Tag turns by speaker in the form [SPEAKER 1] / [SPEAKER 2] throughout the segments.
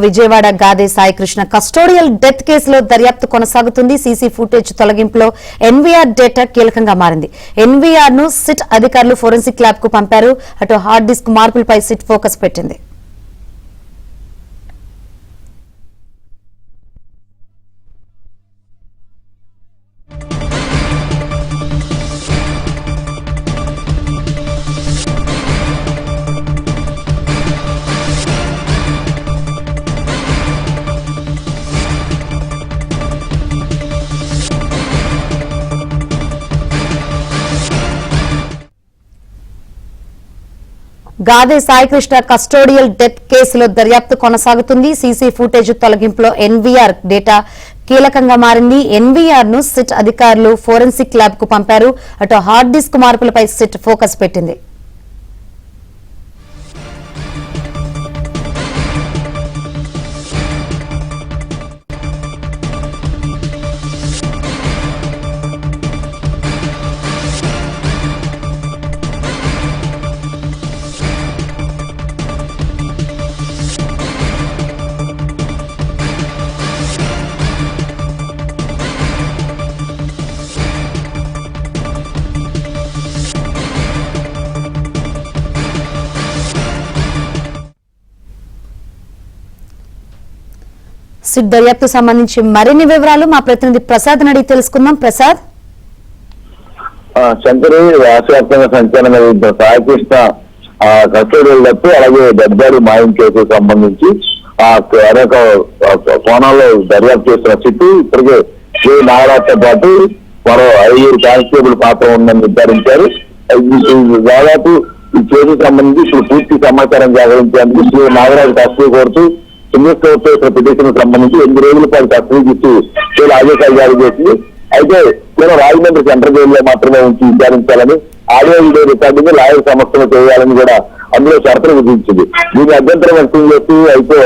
[SPEAKER 1] Vijayawada Gade Saikrishna custodial death కేసులో దర్యాప్తు కొనసాగుతుంది. సీసీ ఫుటేజ్ తొలగింపులో ఎన్వీఆర్ డేటా కీలకంగా మారింది. ఎన్వీఆర్ ను సిట్ అధికారులు ఫోరెన్సిక్ ల్యాబ్ కు పంపారు. అటు హార్డ్ డిస్క్ మార్పులపై సిట్ ఫోకస్ పెట్టింది. గాదే సాయికృష్ణ కస్టోడియల్ డెత్ కేసులో దర్యాప్తు కొనసాగుతుంది. సీసీ ఫుటేజ్ తొలగింపులో ఎన్వీఆర్ డేటా కీలకంగా మారింది. ఎన్వీఆర్ ను సిట్ అధికారులు ఫోరెన్సిక్ ల్యాబ్ కు పంపారు. అటు హార్డ్ డిస్క్ మార్పులపై సిట్ ఫోకస్ పెట్టింది. సిట్ దర్యాప్తు సంబంధించి మరిన్ని వివరాలు మా ప్రతినిధి ప్రసాద్ అడిగి తెలుసుకుందాం. ప్రసాద్,
[SPEAKER 2] శంకరి రాష్ట్రవ్యాప్తంగా సంచలన సాయికృష్ణ కస్టోడియల్ డెత్ అలాగే డెబ్బై మాయం కేసుకు సంబంధించి అనేక కోణాల్లో దర్యాప్తు చేస్తున్న సిట్ ఇప్పటికే శ్రీ నాగరాజ్తో పాటు మరో 5 కానిస్టేబుల్ పాత్ర ఉందని నిర్ధారించారు. దాదాపు ఈ కేసుకు సంబంధించి ఇప్పుడు పూర్తి సమాచారం సేకరించేందుకు శ్రీ నాగరాజు కస్టడీ కోరుతూ సింగిల్ కోర్టు పిటిషన్ సంబంధించి 8 రోజుల పాటు కస్టడీకి ఇచ్చి కేసు ఆదేశాలు జారీ చేసింది. అయితే నేను రాజమండ్రి సెంట్రల్ జైల్లో మాత్రమే ఉంచి విచారించాలని, ఆడియో వీడియో రికార్డింగ్ లాయర్ సంస్థలు చేయాలని కూడా అందులో షరతులు విధించింది. దీన్ని అభ్యంతరం వ్యక్తం చేస్తూ అయితే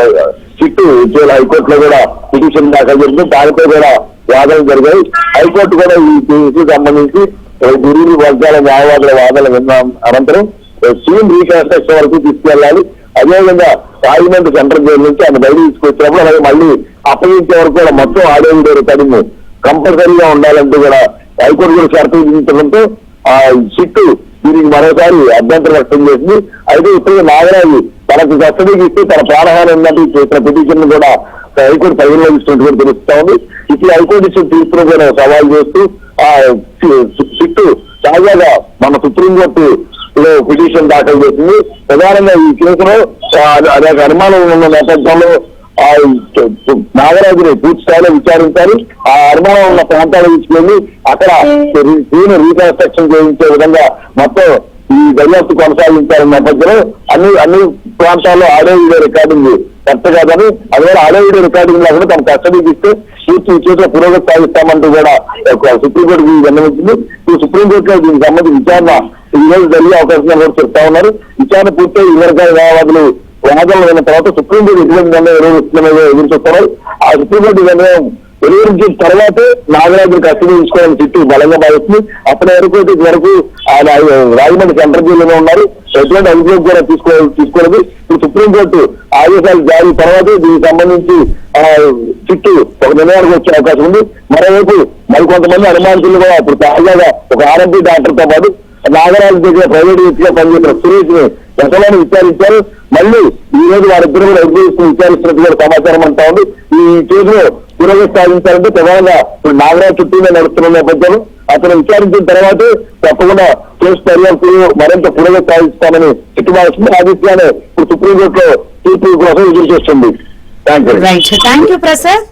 [SPEAKER 2] సిట్టు హైకోర్టులో కూడా పిటిషన్ దాఖలు చేసింది. దానిపై కూడా వాదనలు జరిగాయి. హైకోర్టు కూడా ఈ కేసుకు సంబంధించి గురువులు వర్గాల న్యాయవాదుల వాదనలు విన్న అనంతరం సీఎం రీకన్స్ట్రక్షన్ వరకు తీసుకెళ్లాలి. అదేవిధంగా రాజమండ్రి సెంట్రల్ జైలు నుంచి ఆయన బయట తీసుకొచ్చినప్పుడు అలాగే మళ్ళీ అప్పగించే వరకు కూడా మొత్తం ఆడియో వీడియో రికార్డింగ్ కంపల్సరీగా ఉండాలంటూ కూడా హైకోర్టు కూడా షరతులు విధించడంతో ఆ సిట్టు దీనికి మరోసారి అభ్యంతరం వ్యక్తం చేసింది. అయితే ఇప్పుడు నాగరాజు తనకు కస్టడీకి ఇస్తే తన ప్రాణహాని ఉన్నట్టు చేసిన పిటిషన్ కూడా హైకోర్టు పరిగణలో ఇస్తున్నట్టు తెలుస్తా ఉంది. ఇప్పుడు హైకోర్టు ఇచ్చిన తీర్పును కూడా సవాల్ చేస్తూ ఆ సిట్టు తాజాగా మన సుప్రీంకోర్టు పిటిషన్ దాఖలు చేసింది. ప్రధానంగా ఈ కేసులో అనేక అనుమానం ఉన్న నేపథ్యంలో నాగరాజుని పూర్తి స్థాయిలో విచారించాలి. ఆ అనుమానం ఉన్న ప్రాంతాలు తీసుకెళ్లి అక్కడ రీకన్స్ట్రక్షన్ చేయించే విధంగా మొత్తం ఈ దర్యాప్తు కొనసాగించాలన్న నేపథ్యంలో అన్ని ప్రాంతాల్లో ఆడియో వీడియో రికార్డింగ్ కరెక్ట్ కాదని, అందువల్ల ఆడియో వీడియో రికార్డింగ్ లో కూడా తమ కస్టడీకి ఇస్తే పూర్తి విషయంలో పురోగతి సాగిస్తామంటూ కూడా సుప్రీంకోర్టుకి విన్నవించింది. ఈ సుప్రీంకోర్టులో దీనికి సంబంధించి విచారణ ఈ రోజు జరిగే అవకాశం కూడా చెప్తా ఉన్నారు. విచారణ పూర్తి వర్గాల న్యాయవాదులు వాదనలు అయిన తర్వాత సుప్రీంకోర్టు ఎటువంటి నిర్ణయం వెలువరిస్తుందో ఎదురు చూస్తున్నారు. ఆ సుప్రీంకోర్టు నిర్ణయం వెలువరించిన తర్వాతే నాగరాజుని కస్టడీ తీసుకోవాలని సిట్టు బలంగా భావిస్తుంది. అప్పటి వరకు ఆయన రాజమండ్రి సెంట్రల్ జైల్లోనే ఉన్నారు. ఎటువంటి అభిప్రాయం కూడా తీసుకోలేదు. ఇప్పుడు సుప్రీంకోర్టు ఆదేశాలు జారీ తర్వాతే దీనికి సంబంధించి సిట్టు ఒక నిర్ణయానికి వచ్చే అవకాశం ఉంది. మరోవైపు మరికొంతమంది అనుమానితులు కూడా ఇప్పుడు తాజాగా ఒక ఆర్ఎంపీ డాక్టర్ తో పాటు నాగరాజు దగ్గర ప్రైవేట్ వ్యక్తిగా పనిచేసిన సురేష్ ని గతంలోనే విచారించారు. మళ్ళీ ఈ రోజు వారిద్దరు కూడా విచారిస్తున్నట్టు కూడా సమాచారం అంటా ఉంది. ఈ కేసులో పురోగతి సాధించాలంటే ప్రధానంగా ఇప్పుడు నాగరాజు చుట్టూనే నడుస్తున్న నేపథ్యంలో అతను విచారించిన తర్వాతే తప్పకుండా కేసు దర్యాప్తు మరింత పురోగతి సాధిస్తామని చిట్టుబాస్తుంది. ఆ దిశగానే ఇప్పుడు సుప్రీంకోర్టులో తీర్పు కోసం ఎదురు చూస్తుంది.
[SPEAKER 1] Thank you Prasad.